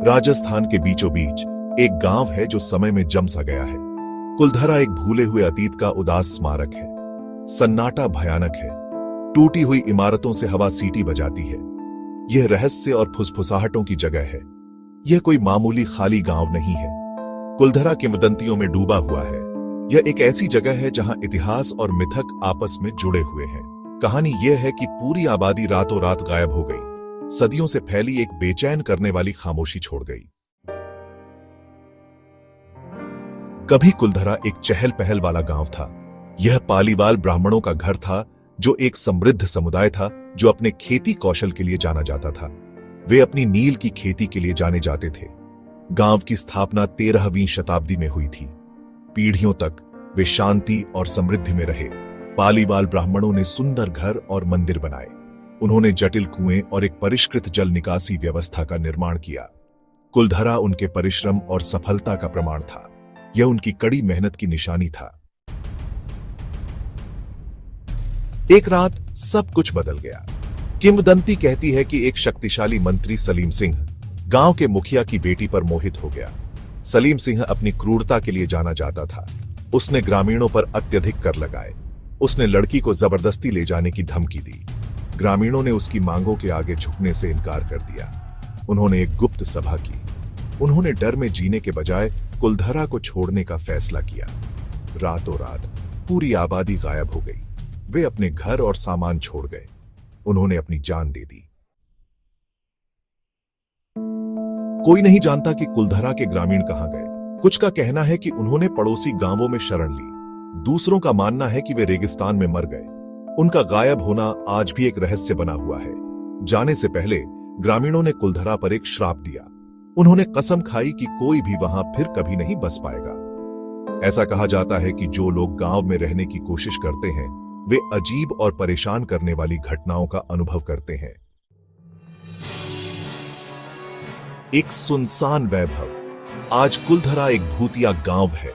राजस्थान के बीचों बीच एक गांव है जो समय में जम सा गया है। कुलधरा एक भूले हुए अतीत का उदास स्मारक है। सन्नाटा भयानक है। टूटी हुई इमारतों से हवा सीटी बजाती है। यह रहस्य और फुसफुसाहटों की जगह है। यह कोई मामूली खाली गांव नहीं है। कुलधरा किंवदंतियों में डूबा हुआ है। यह एक ऐसी जगह है जहां इतिहास और मिथक आपस में जुड़े हुए हैं। कहानी यह है कि पूरी आबादी रातों रात गायब हो गई। सदियों से फैली एक बेचैन करने वाली खामोशी छोड़ गई। कभी कुलधरा एक चहल पहल वाला गांव था। यह पालीवाल ब्राह्मणों का घर था, जो एक समृद्ध समुदाय था जो अपने खेती कौशल के लिए जाना जाता था। वे अपनी नील की खेती के लिए जाने जाते थे। गांव की स्थापना 13वीं शताब्दी में हुई थी। पीढ़ियों तक वे शांति और समृद्धि में रहे। पालीवाल ब्राह्मणों ने सुंदर घर और मंदिर बनाए। उन्होंने जटिल कुएं और एक परिष्कृत जल निकासी व्यवस्था का निर्माण किया। कुलधरा उनके परिश्रम और सफलता का प्रमाण था। यह उनकी कड़ी मेहनत की निशानी था। एक रात सब कुछ बदल गया। किंवदंती कहती है कि एक शक्तिशाली मंत्री सलीम सिंह गांव के मुखिया की बेटी पर मोहित हो गया। सलीम सिंह अपनी क्रूरता के लिए जाना जाता था। उसने ग्रामीणों पर अत्यधिक कर लगाए। उसने लड़की को जबरदस्ती ले जाने की धमकी दी। ग्रामीणों ने उसकी मांगों के आगे झुकने से इनकार कर दिया। उन्होंने एक गुप्त सभा की। उन्होंने डर में जीने के बजाय कुलधरा को छोड़ने का फैसला किया। रातों रात पूरी आबादी गायब हो गई। वे अपने घर और सामान छोड़ गए। उन्होंने अपनी जान दे दी। कोई नहीं जानता कि कुलधरा के ग्रामीण कहां गए। कुछ का कहना है कि उन्होंने पड़ोसी गांवों में शरण ली। दूसरों का मानना है कि वे रेगिस्तान में मर गए। उनका गायब होना आज भी एक रहस्य बना हुआ है। जाने से पहले ग्रामीणों ने कुलधरा पर एक श्राप दिया। उन्होंने कसम खाई कि कोई भी वहां फिर कभी नहीं बस पाएगा। ऐसा कहा जाता है कि जो लोग गांव में रहने की कोशिश करते हैं, वे अजीब और परेशान करने वाली घटनाओं का अनुभव करते हैं। एक सुनसान वैभव। आज कुलधरा एक भूतिया गांव है।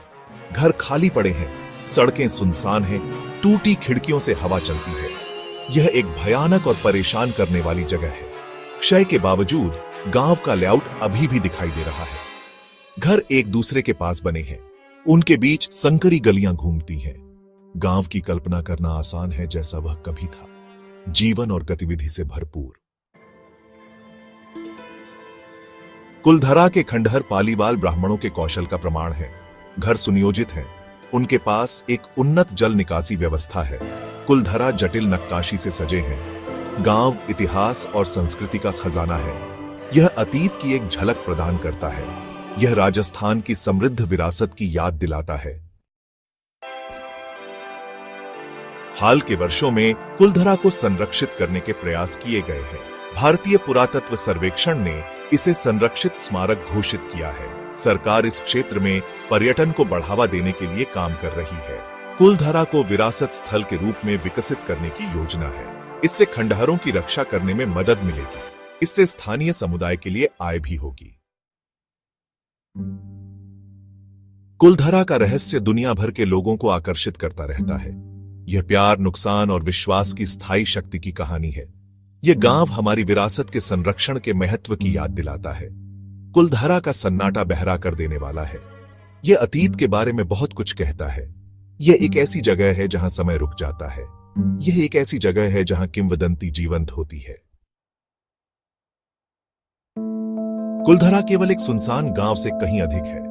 घर खाली पड़े हैं, सड़कें सुनसान हैं, टूटी खिड़कियों से हवा चलती है। यह एक भयानक और परेशान करने वाली जगह है। क्षय के बावजूद गांव का लेआउट अभी भी दिखाई दे रहा है। घर एक दूसरे के पास बने हैं। उनके बीच संकरी गलियां घूमती हैं। गांव की कल्पना करना आसान है जैसा वह कभी था, जीवन और गतिविधि से भरपूर। कुलधरा के खंडहर पालीवाल ब्राह्मणों के कौशल का प्रमाण है। घर सुनियोजित हैं। उनके पास एक उन्नत जल निकासी व्यवस्था है। कुलधरा जटिल नक्काशी से सजे हैं। गांव इतिहास और संस्कृति का खजाना है। यह अतीत की एक झलक प्रदान करता है। यह राजस्थान की समृद्ध विरासत की याद दिलाता है। हाल के वर्षों में कुलधरा को संरक्षित करने के प्रयास किए गए हैं। भारतीय पुरातत्व सर्वेक्षण ने इसे संरक्षित स्मारक घोषित किया है। सरकार इस क्षेत्र में पर्यटन को बढ़ावा देने के लिए काम कर रही है। कुलधरा को विरासत स्थल के रूप में विकसित करने की योजना है। इससे खंडहरों की रक्षा करने में मदद मिलेगी। इससे स्थानीय समुदाय के लिए आय भी होगी। कुलधरा का रहस्य दुनिया भर के लोगों को आकर्षित करता रहता है। यह प्यार, नुकसान और विश्वास की स्थायी शक्ति की कहानी है। यह गांव हमारी विरासत के संरक्षण के महत्व की याद दिलाता है। कुलधरा का सन्नाटा बहरा कर देने वाला है। यह अतीत के बारे में बहुत कुछ कहता है। यह एक ऐसी जगह है जहां समय रुक जाता है। यह एक ऐसी जगह है जहां किंवदंती जीवंत होती है। कुलधरा केवल एक सुनसान गांव से कहीं अधिक है।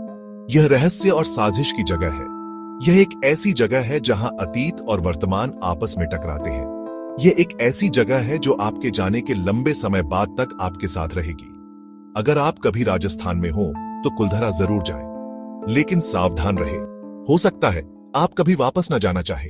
यह रहस्य और साजिश की जगह है। यह एक ऐसी जगह है जहां अतीत और वर्तमान आपस में टकराते हैं। यह एक ऐसी जगह है जो आपके जाने के लंबे समय बाद तक आपके साथ रहेगी। अगर आप कभी राजस्थान में हो तो कुलधरा जरूर जाएं, लेकिन सावधान रहें। हो सकता है आप कभी वापस न जाना चाहे।